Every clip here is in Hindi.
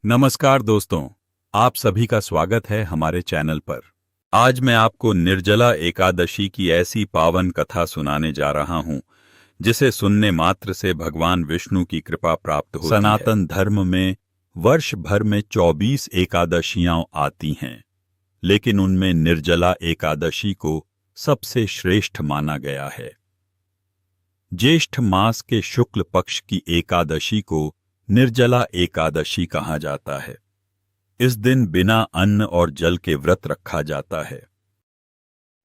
नमस्कार दोस्तों, आप सभी का स्वागत है हमारे चैनल पर। आज मैं आपको निर्जला एकादशी की ऐसी पावन कथा सुनाने जा रहा हूं जिसे सुनने मात्र से भगवान विष्णु की कृपा प्राप्त होती है। सनातन धर्म में वर्ष भर में 24 एकादशियां आती हैं, लेकिन उनमें निर्जला एकादशी को सबसे श्रेष्ठ माना गया है। ज्येष्ठ मास के शुक्ल पक्ष की एकादशी को निर्जला एकादशी कहा जाता है। इस दिन बिना अन्न और जल के व्रत रखा जाता है।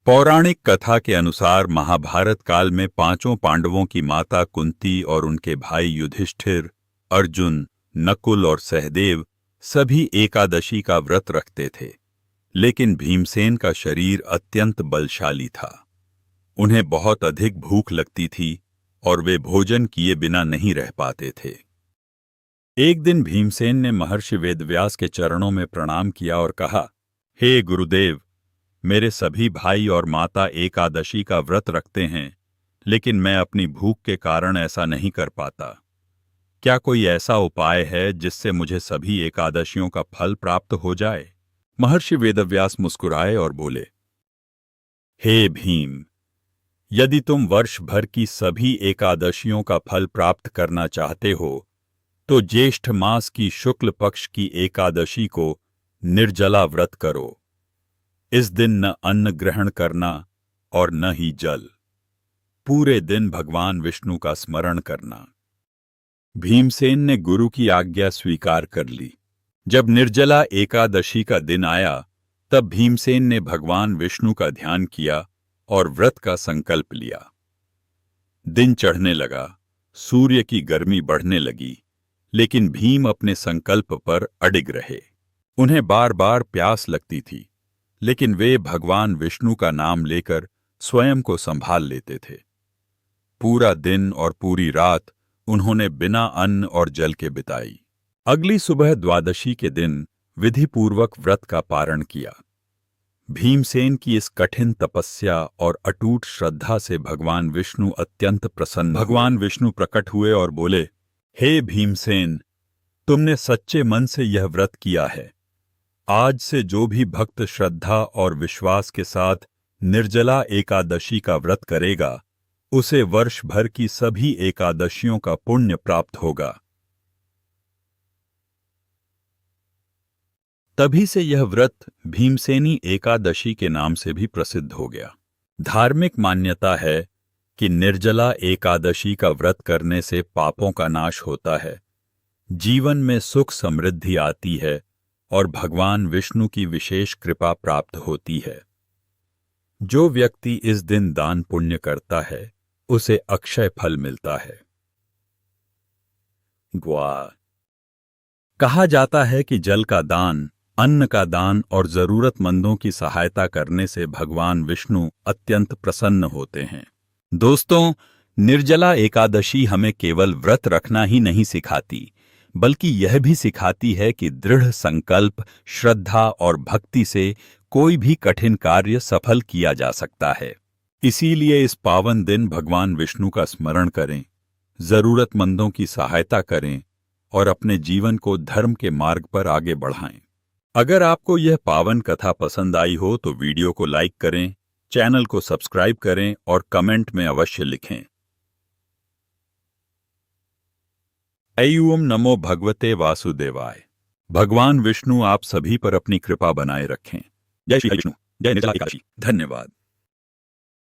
पौराणिक कथा के अनुसार महाभारत काल में पांचों पांडवों की माता कुंती और उनके भाई युधिष्ठिर, अर्जुन, नकुल और सहदेव सभी एकादशी का व्रत रखते थे, लेकिन भीमसेन का शरीर अत्यंत बलशाली था। उन्हें बहुत अधिक भूख लगती थी और वे भोजन किए बिना नहीं रह पाते थे। एक दिन भीमसेन ने महर्षि वेदव्यास के चरणों में प्रणाम किया और कहा, हे गुरुदेव, मेरे सभी भाई और माता एकादशी का व्रत रखते हैं, लेकिन मैं अपनी भूख के कारण ऐसा नहीं कर पाता। क्या कोई ऐसा उपाय है जिससे मुझे सभी एकादशियों का फल प्राप्त हो जाए? महर्षि वेदव्यास मुस्कुराए और बोले, हे भीम, यदि तुम वर्ष भर की सभी एकादशियों का फल प्राप्त करना चाहते हो तो ज्येष्ठ मास की शुक्ल पक्ष की एकादशी को निर्जला व्रत करो। इस दिन न अन्न ग्रहण करना और न ही जल। पूरे दिन भगवान विष्णु का स्मरण करना। भीमसेन ने गुरु की आज्ञा स्वीकार कर ली। जब निर्जला एकादशी का दिन आया, तब भीमसेन ने भगवान विष्णु का ध्यान किया और व्रत का संकल्प लिया। दिन चढ़ने लगा, सूर्य की गर्मी बढ़ने लगी, लेकिन भीम अपने संकल्प पर अडिग रहे। उन्हें बार बार प्यास लगती थी, लेकिन वे भगवान विष्णु का नाम लेकर स्वयं को संभाल लेते थे। पूरा दिन और पूरी रात उन्होंने बिना अन्न और जल के बिताई। अगली सुबह द्वादशी के दिन विधिपूर्वक व्रत का पारण किया। भीमसेन की इस कठिन तपस्या और अटूट श्रद्धा से भगवान विष्णु अत्यंत प्रसन्न। भगवान विष्णु प्रकट हुए और बोले, हे भीमसेन, तुमने सच्चे मन से यह व्रत किया है। आज से जो भी भक्त श्रद्धा और विश्वास के साथ निर्जला एकादशी का व्रत करेगा, उसे वर्ष भर की सभी एकादशियों का पुण्य प्राप्त होगा। तभी से यह व्रत भीमसेनी एकादशी के नाम से भी प्रसिद्ध हो गया। धार्मिक मान्यता है कि निर्जला एकादशी का व्रत करने से पापों का नाश होता है, जीवन में सुख समृद्धि आती है और भगवान विष्णु की विशेष कृपा प्राप्त होती है। जो व्यक्ति इस दिन दान पुण्य करता है, उसे अक्षय फल मिलता है। कहा जाता है कि जल का दान, अन्न का दान और जरूरतमंदों की सहायता करने से भगवान विष्णु अत्यंत प्रसन्न होते हैं। दोस्तों, निर्जला एकादशी हमें केवल व्रत रखना ही नहीं सिखाती, बल्कि यह भी सिखाती है कि दृढ़ संकल्प, श्रद्धा और भक्ति से कोई भी कठिन कार्य सफल किया जा सकता है। इसीलिए इस पावन दिन भगवान विष्णु का स्मरण करें, जरूरतमंदों की सहायता करें और अपने जीवन को धर्म के मार्ग पर आगे बढ़ाएं। अगर आपको यह पावन कथा पसंद आई हो तो वीडियो को लाइक करें, चैनल को सब्सक्राइब करें और कमेंट में अवश्य लिखें। ओम नमो भगवते वासुदेवाय। भगवान विष्णु आप सभी पर अपनी कृपा बनाए रखें। जय श्री विष्णु, जय निर्जला एकादशी। धन्यवाद।